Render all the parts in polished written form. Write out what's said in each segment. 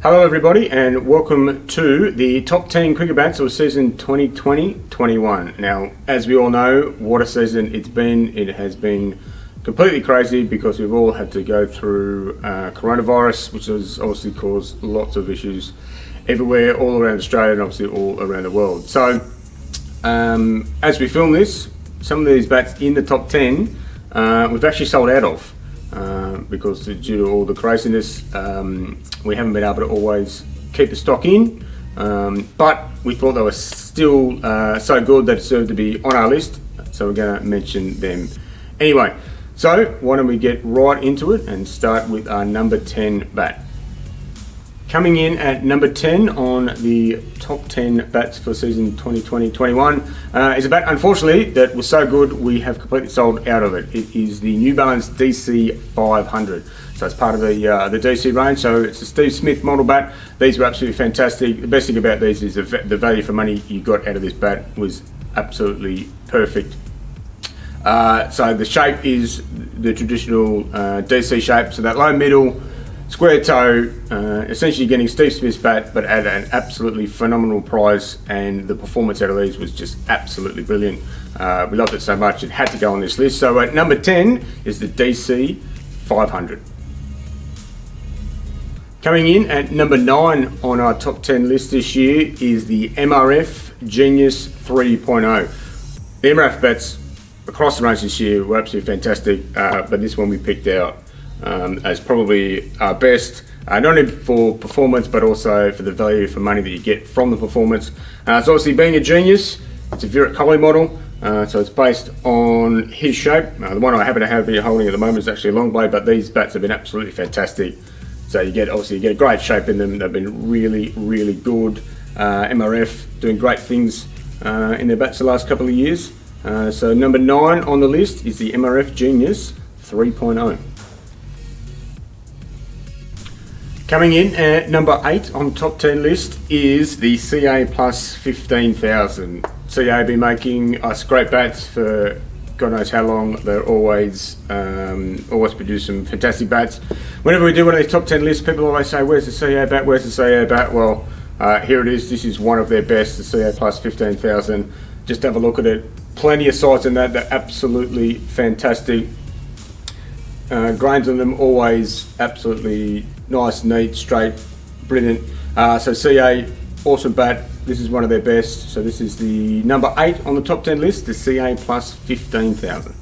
Hello everybody and welcome to the top 10 cricket bats of season 2020-21. Now, as we all know, what a season it has been completely crazy because we've all had to go through coronavirus, which has obviously caused lots of issues everywhere, all around Australia and obviously all around the world. So, as we film this, some of these bats in the top 10 we've actually sold out of. Because due to all the craziness, we haven't been able to always keep the stock in, but we thought they were still so good that it deserved to be on our list, so we're going to mention them anyway. So why don't we get right into it and start with our number 10 bat. Coming in at number 10 on the top 10 bats for season 2020-21 is a bat, unfortunately, that was so good we have completely sold out of it. It is the New Balance DC 500. So it's part of the DC range, so it's a Steve Smith model bat. These were absolutely fantastic. The best thing about these is the value for money you got out of this bat was absolutely perfect. So the shape is the traditional DC shape, so that low middle, square toe, essentially getting Steve Smith's bat but at an absolutely phenomenal price, and the performance out of these was just absolutely brilliant. We loved it so much it had to go on this list. So at number 10 is the DC 500. Coming in at number 9 on our top 10 list this year is the MRF Genius 3.0. The MRF bats across the range this year were absolutely fantastic, but this one we picked out as probably our best, not only for performance but also for the value for money that you get from the performance. It's obviously being a Genius, it's a Virat Kohli model, so it's based on his shape. The one I happen to have here holding at the moment is actually a long blade, but these bats have been absolutely fantastic. So you get a great shape in them. They've been really good. MRF doing great things in their bats the last couple of years. So number 9 on the list is the MRF Genius 3.0. Coming in at number 8 on the top 10 list is the CA Plus 15,000. CA have been making us great bats for God knows how long. They're always produce some fantastic bats. Whenever we do one of these top 10 lists, people always say, where's the CA bat, where's the CA bat? Well, here it is. This is one of their best, the CA Plus 15,000. Just have a look at it. Plenty of size in that. They're absolutely fantastic. Grains on them always absolutely nice, neat, straight, brilliant. So CA, awesome bat. This is one of their best. So this is the number 8 on the top 10 list, the CA Plus 15,000.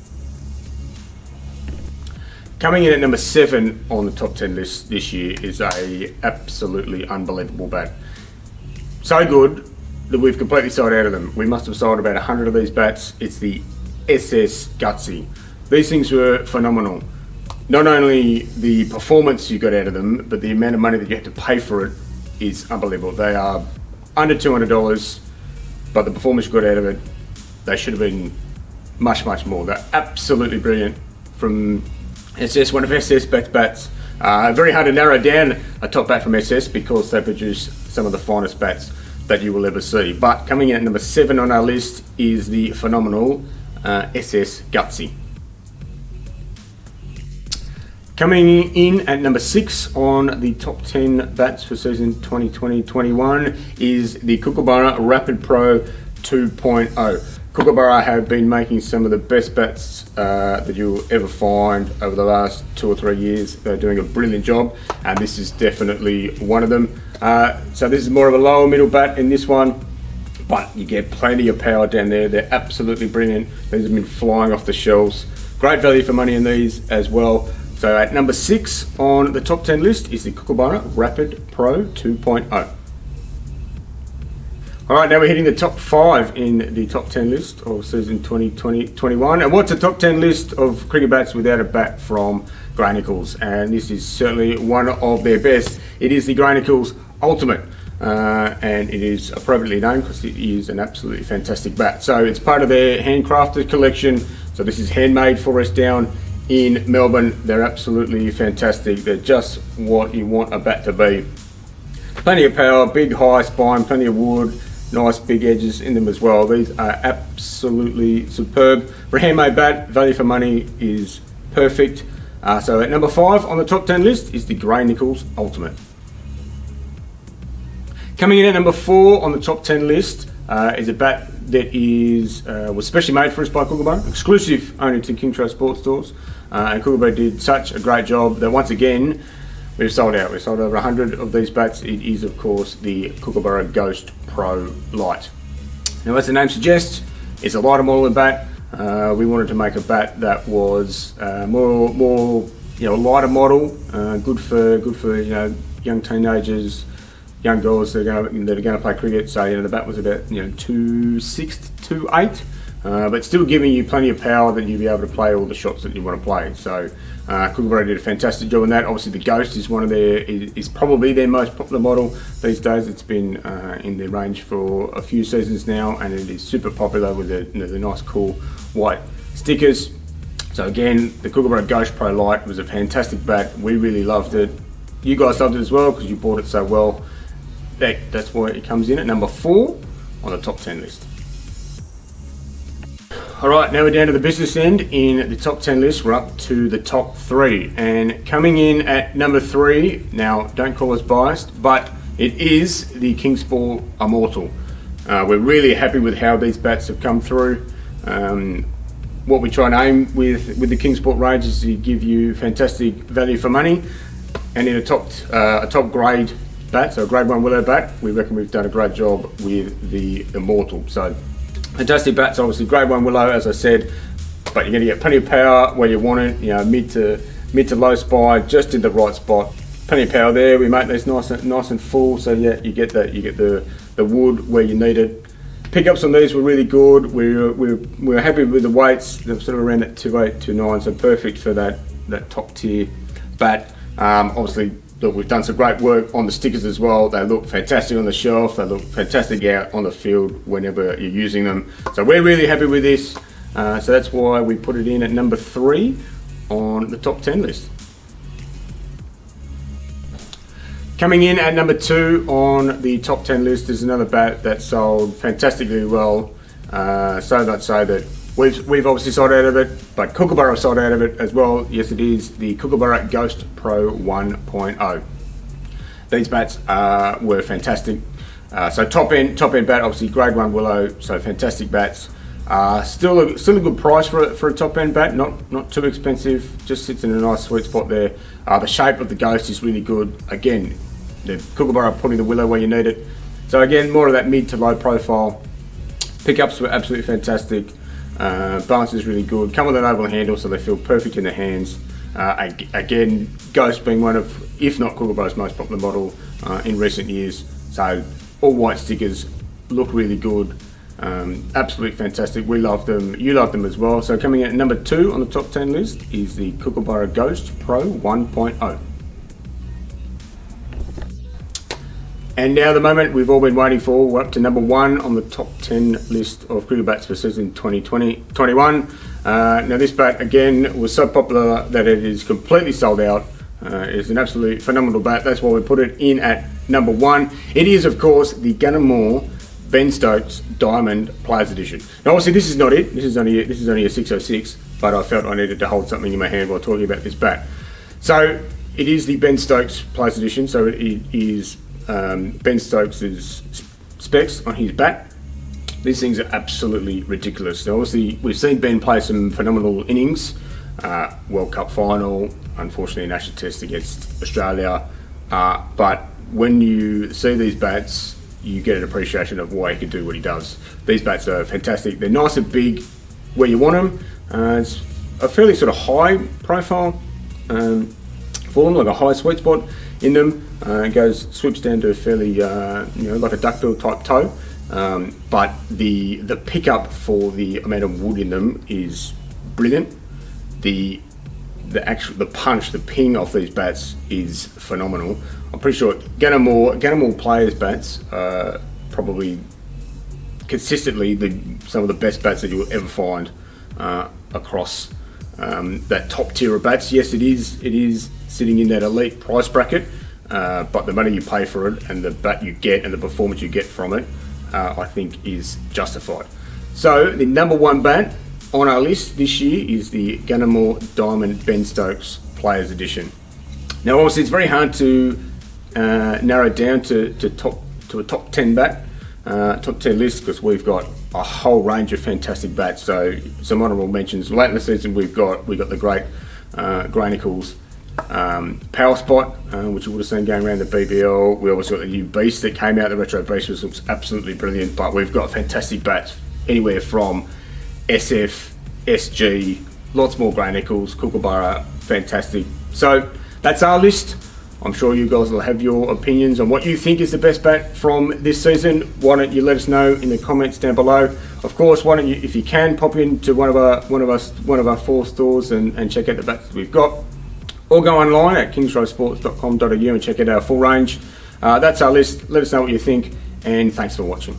Coming in at number 7 on the top 10 list this year is a absolutely unbelievable bat. So good that we've completely sold out of them. We must have sold about 100 of these bats. It's the SS Gutsy. These things were phenomenal. Not only the performance you got out of them, but the amount of money that you had to pay for it is unbelievable. They are under $200, but the performance you got out of it, they should have been much more. They're absolutely brilliant from SS, one of SS bats. Very hard to narrow down a top bat from SS because they produce some of the finest bats that you will ever see. But coming in at number 7 on our list is the phenomenal SS Gutsy. Coming in at number 6 on the top 10 bats for season 2020-21 is the Kookaburra Rapid Pro 2.0. Kookaburra have been making some of the best bats that you'll ever find over the last 2 or 3 years. They're doing a brilliant job, and this is definitely one of them. So this is more of a lower middle bat in this one, but you get plenty of power down there. They're absolutely brilliant. These have been flying off the shelves. Great value for money in these as well. So at number 6 on the top 10 list is the Kookaburra Rapid Pro 2.0. Alright, now we're hitting the top 5 in the top 10 list of season 2020-21. And what's a top 10 list of cricket bats without a bat from Gray-Nicolls? And this is certainly one of their best. It is the Gray-Nicolls Ultimate. And it is appropriately named because it is an absolutely fantastic bat. So it's part of their handcrafted collection. So this is handmade for us down in Melbourne. They're absolutely fantastic. They're just what you want a bat to be. Plenty of power, big high spine, plenty of wood, nice big edges in them as well. These are absolutely superb. For a handmade bat, value for money is perfect. So at number 5 on the top 10 list is the Gray-Nicolls Ultimate. Coming in at number 4 on the top 10 list is a bat that was specially made for us by Kookaburra, exclusive only to Kingsgrove sports stores. And Kookaburra did such a great job that once again we've sold out. We've sold over 100 of these bats. It is of course the Kookaburra Ghost Pro Lite. Now, as the name suggests, it's a lighter model of bat. We wanted to make a bat that was more lighter model, good for young teenagers, young girls that are going to play cricket. So the bat was about 2.6 to 2.8, but still giving you plenty of power that you'll be able to play all the shots that you want to play. So Kookaburra did a fantastic job on that. Obviously, the Ghost is is probably their most popular model these days. It's been in their range for a few seasons now, and it is super popular with the nice, cool white stickers. So again, the Kookaburra Ghost Pro Lite was a fantastic bat. We really loved it. You guys loved it as well because you bought it so well. That's why it comes in at number 4 on the top 10 list. Alright, now we're down to the business end. In the top 10 list, we're up to the top 3. And coming in at number 3, now don't call us biased, but it is the Kingsport Immortal. We're really happy with how these bats have come through. What we try and aim with the Kingsport range is to give you fantastic value for money. And in a top grade bat, so a grade 1 willow bat, we reckon we've done a great job with the Immortal. So fantastic bats, obviously grade 1 willow, as I said, but you're going to get plenty of power where you want it. Mid to low spine, just in the right spot. Plenty of power there. We make these nice and full, so yeah, you get that. You get the wood where you need it. Pickups on these were really good. We're happy with the weights. They're sort of around that 2.8, 2.9, so perfect for that top tier bat. Obviously, look, we've done some great work on the stickers as well. They look fantastic on the shelf. They look fantastic out on the field whenever you're using them. So we're really happy with this. So that's why we put it in at number 3 on the top 10 list. Coming in at number 2 on the top 10 list is another bat that sold fantastically well. So much so that we've obviously sold out of it, but Kookaburra sold out of it as well. Yes, it is the Kookaburra Ghost Pro 1.0. These bats were fantastic. So top end bat, obviously grade 1 willow, so fantastic bats. Still a good price for a top end bat, not too expensive, just sits in a nice sweet spot there. The shape of the Ghost is really good. Again, the Kookaburra putting the willow where you need it. So again, more of that mid to low profile. Pickups were absolutely fantastic. Balance is really good. Come with an oval handle, so they feel perfect in the hands. Again, Ghost being one of, if not Kookaburra's most popular model in recent years. So all white stickers, look really good. Absolutely fantastic. We love them. You love them as well. So coming in at number 2 on the top 10 list is the Kookaburra Ghost Pro 1.0. And now the moment we've all been waiting for, we're up to number 1 on the top 10 list of cricket bats for season 2020-21. Now this bat again was so popular that it is completely sold out. It's an absolutely phenomenal bat. That's why we put it in at number 1. It is of course the GUNN Ben Stokes Diamond Players Edition. Now obviously this is not it. This is only a 606, but I felt I needed to hold something in my hand while talking about this bat. So it is the Ben Stokes Players Edition. So it is Ben Stokes' specs on his bat. These things are absolutely ridiculous. Now obviously we've seen Ben play some phenomenal innings. World Cup final, unfortunately national test against Australia. But when you see these bats, you get an appreciation of why he can do what he does. These bats are fantastic. They're nice and big where you want them. It's a fairly sort of high profile for them, like a high sweet spot in them. It swoops down to a fairly, like a duckbill type toe. But the pickup for the amount of wood in them is brilliant. The punch, the ping off these bats is phenomenal. I'm pretty sure GUNN players bats are probably consistently some of the best bats that you will ever find across that top tier of bats. Yes, it is sitting in that elite price bracket, but the money you pay for it and the bat you get and the performance you get from it, I think is justified. So the number 1 bat on our list this year is the GUNN Diamond Ben Stokes Players Edition. Now obviously it's very hard to narrow down to top to a top 10 bat, top 10 list, because we've got a whole range of fantastic bats. So some honourable mentions. Late in the season, we've got the great Gray-Nicolls Power Spot, which you would have seen going around the BBL. We also got the new Beast that came out. The Retro Beast, which looks absolutely brilliant. But we've got fantastic bats anywhere from SF, SG, lots more Gray-Nicolls, Kookaburra, fantastic. So that's our list. I'm sure you guys will have your opinions on what you think is the best bat from this season. Why don't you let us know in the comments down below? Of course, why don't you, if you can, pop into one of our 4 stores and check out the bats that we've got, or go online at kingsgrovesports.com.au and check out our full range. That's our list. Let us know what you think, and thanks for watching.